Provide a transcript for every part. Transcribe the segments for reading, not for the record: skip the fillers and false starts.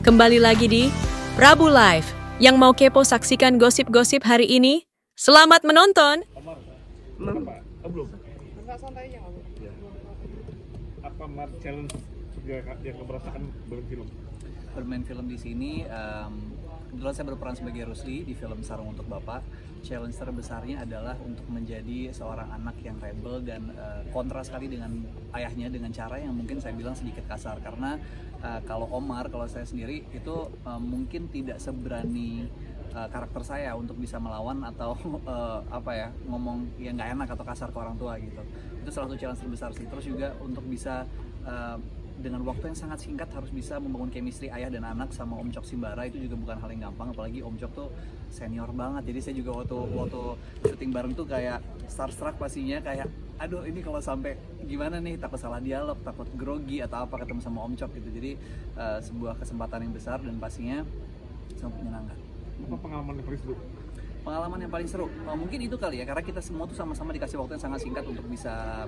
Kembali lagi di Prabu Live. Yang mau kepo saksikan gosip-gosip hari ini, selamat menonton. Apa? Oh, belum. Enggak santai aja aku. Ya. Apa Mar challenge yang kamu rasakan berfilm? Bermain film di sini, kebetulan saya berperan sebagai Rusli di film Sarung Untuk Bapak. Challenge terbesarnya adalah untuk menjadi seorang anak yang rebel dan kontra sekali dengan ayahnya dengan cara yang mungkin saya bilang sedikit kasar. Karena kalau Omar, kalau saya sendiri itu mungkin tidak seberani karakter saya untuk bisa melawan atau ngomong yang nggak enak atau kasar ke orang tua gitu. Itu salah satu challenge terbesar sih. Terus juga untuk bisa dengan waktu yang sangat singkat harus bisa membangun chemistry ayah dan anak sama Om Cok Simbara itu juga bukan hal yang gampang, apalagi Om Cok tuh senior banget. Jadi saya juga waktu syuting bareng tuh kayak starstruck pastinya, kayak aduh ini kalau sampai gimana nih, takut salah dialog, takut grogi atau apa ketemu sama Om Cok gitu. Jadi sebuah kesempatan yang besar dan pastinya sangat menyenangkan. Apa pengalaman yang paling seru? Pengalaman yang paling seru, mungkin itu kali ya, karena kita semua tuh sama-sama dikasih waktu yang sangat singkat untuk bisa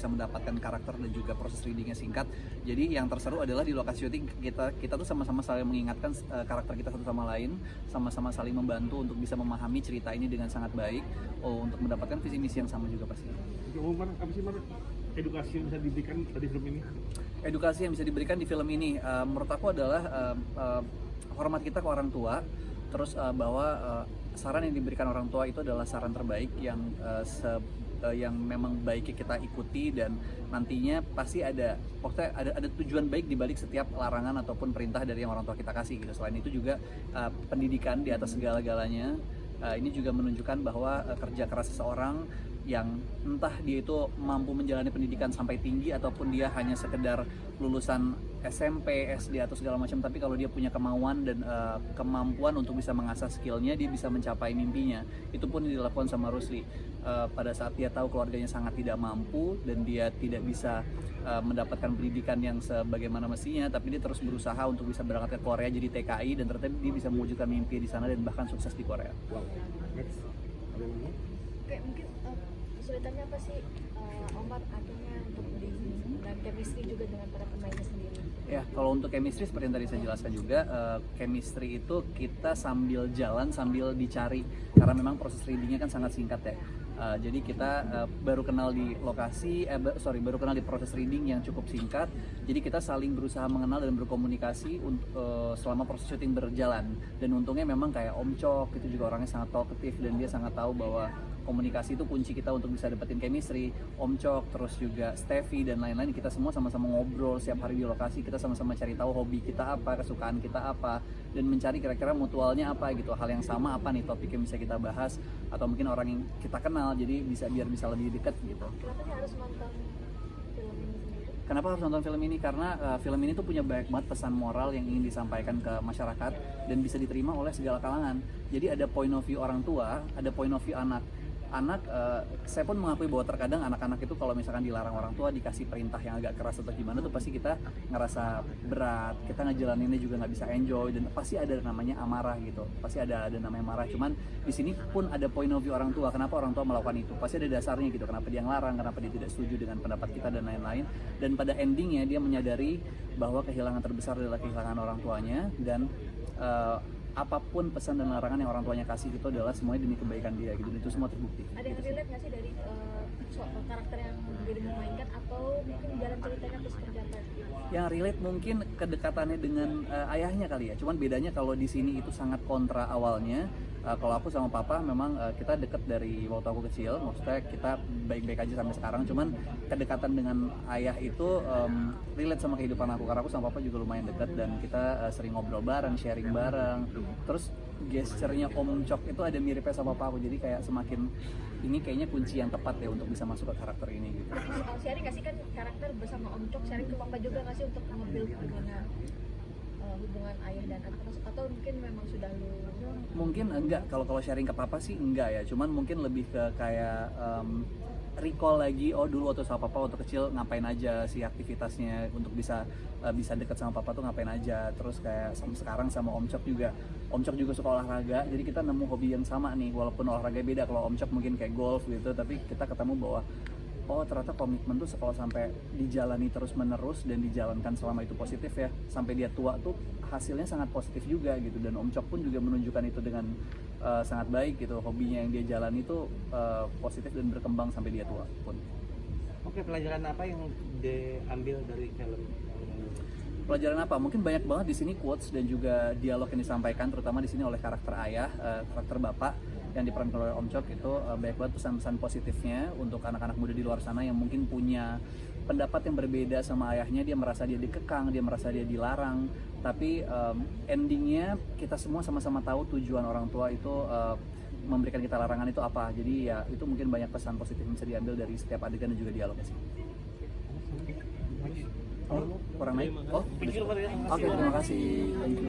mendapatkan karakter dan juga proses readingnya singkat. Jadi yang terseru adalah di lokasi syuting kita tuh sama-sama saling mengingatkan karakter kita satu sama lain, sama-sama saling membantu untuk bisa memahami cerita ini dengan sangat baik, untuk mendapatkan visi misi yang sama juga pasti. Umar, apa sih Mar edukasi yang bisa diberikan di film ini? Edukasi yang bisa diberikan di film ini, menurut aku adalah hormat kita ke orang tua, terus bahwa saran yang diberikan orang tua itu adalah saran terbaik yang memang baiknya kita ikuti, dan nantinya pasti ada tujuan baik di balik setiap larangan ataupun perintah dari yang orang tua kita kasih gitu. Selain itu juga pendidikan di atas segala-galanya. Ini juga menunjukkan bahwa kerja keras seseorang yang entah dia itu mampu menjalani pendidikan sampai tinggi ataupun dia hanya sekedar lulusan SMP, SD atau segala macam, tapi kalau dia punya kemauan dan kemampuan untuk bisa mengasah skillnya, dia bisa mencapai mimpinya. Itu pun dilakukan sama Rusli pada saat dia tahu keluarganya sangat tidak mampu dan dia tidak bisa mendapatkan pendidikan yang sebagaimana mestinya, tapi dia terus berusaha untuk bisa berangkat ke Korea jadi TKI, dan ternyata dia bisa mewujudkan mimpi di sana dan bahkan sukses di Korea. Wow. Next. Ada yang mau? Oke, mungkin kesulitannya apa sih Omar akhirnya untuk di dan chemistry juga dengan para pemainnya sendiri? Ya, kalau untuk chemistry seperti yang tadi saya jelaskan juga, chemistry itu kita sambil jalan sambil dicari, karena memang proses readingnya kan sangat singkat ya. Jadi kita baru kenal di lokasi, baru kenal di proses reading yang cukup singkat. Jadi kita saling berusaha mengenal dan berkomunikasi selama proses syuting berjalan. Dan untungnya memang kayak Om Cok itu juga orangnya sangat talkative dan dia sangat tahu bahwa komunikasi itu kunci kita untuk bisa dapetin chemistry. Om Cok, terus juga Steffi dan lain-lain, kita semua sama-sama ngobrol setiap hari di lokasi. Kita sama-sama cari tahu hobi kita apa, kesukaan kita apa, dan mencari kira-kira mutualnya apa gitu. Hal yang sama apa nih topik yang bisa kita bahas, atau mungkin orang yang kita kenal, jadi biar bisa lebih dekat gitu. Kenapa sih harus nonton film ini sendiri? Kenapa harus nonton film ini? Karena film ini tuh punya banyak banget pesan moral yang ingin disampaikan ke masyarakat dan bisa diterima oleh segala kalangan. Jadi ada point of view orang tua, ada point of view anak. Saya pun mengakui bahwa terkadang anak-anak itu kalau misalkan dilarang orang tua, dikasih perintah yang agak keras atau gimana tuh pasti kita ngerasa berat, kita ngejalaninnya juga nggak bisa enjoy, dan pasti ada namanya amarah gitu, pasti ada namanya marah. Cuman di sini pun ada point of view orang tua, kenapa orang tua melakukan itu, pasti ada dasarnya gitu, kenapa dia ngelarang, kenapa dia tidak setuju dengan pendapat kita dan lain-lain. Dan pada endingnya dia menyadari bahwa kehilangan terbesar adalah kehilangan orang tuanya, dan apapun pesan dan larangan yang orang tuanya kasih itu adalah semuanya demi kebaikan dia gitu. Itu semua terbukti. Ada yang relate nggak sih dari karakter yang jadi memainkan, atau mungkin jalan ceritanya terus terjata? Yang relate mungkin kedekatannya dengan ayahnya kali ya. Cuman bedanya kalau di sini itu sangat kontra awalnya. Kalau aku sama papa memang kita deket dari waktu aku kecil, maksudnya kita baik-baik aja sampai sekarang. Cuman kedekatan dengan ayah itu relate sama kehidupan aku, karena aku sama papa juga lumayan dekat dan kita sering ngobrol bareng, sharing bareng. Terus gesturnya Om Cok itu ada miripnya sama papa aku, jadi kayak semakin ini kayaknya kunci yang tepat ya untuk bisa masuk ke karakter ini gitu. Sharing nggak sih, kan karakter bersama Om Cok, sharing ke papa juga nggak sih untuk nge-build gimana hubungan ayah dan anak, atau mungkin memang sudah lu? Mungkin enggak, kalau sharing ke papa sih enggak ya, cuman mungkin lebih ke kayak recall lagi, oh dulu waktu sama papa waktu kecil ngapain aja sih aktivitasnya untuk bisa dekat sama papa tuh ngapain aja. Terus kayak sekarang sama Om Cok juga suka olahraga, jadi kita nemu hobi yang sama nih, walaupun olahraga beda. Kalau Om Cok mungkin kayak golf gitu, tapi kita ketemu bahwa oh ternyata komitmen tuh kalau sampai dijalani terus menerus dan dijalankan selama itu positif ya, sampai dia tua tuh hasilnya sangat positif juga gitu. Dan Om Chok pun juga menunjukkan itu dengan sangat baik gitu, hobinya yang dia jalani itu positif dan berkembang sampai dia tua pun. Oke, pelajaran apa yang diambil dari film? Pelajaran apa? Mungkin banyak banget di sini quotes dan juga dialog yang disampaikan, terutama di sini oleh karakter ayah, karakter bapak yang diperankan oleh Om Chok itu banyak banget pesan-pesan positifnya untuk anak-anak muda di luar sana yang mungkin punya pendapat yang berbeda sama ayahnya. Dia merasa dia dikekang, dia merasa dia dilarang, tapi endingnya kita semua sama-sama tahu tujuan orang tua itu memberikan kita larangan itu apa. Jadi ya itu mungkin banyak pesan positif yang bisa diambil dari setiap adegan dan juga dialognya sih. Oh, kurang naik? Oh, Pikir, Pak, ya. oke, terima kasih. Thank you.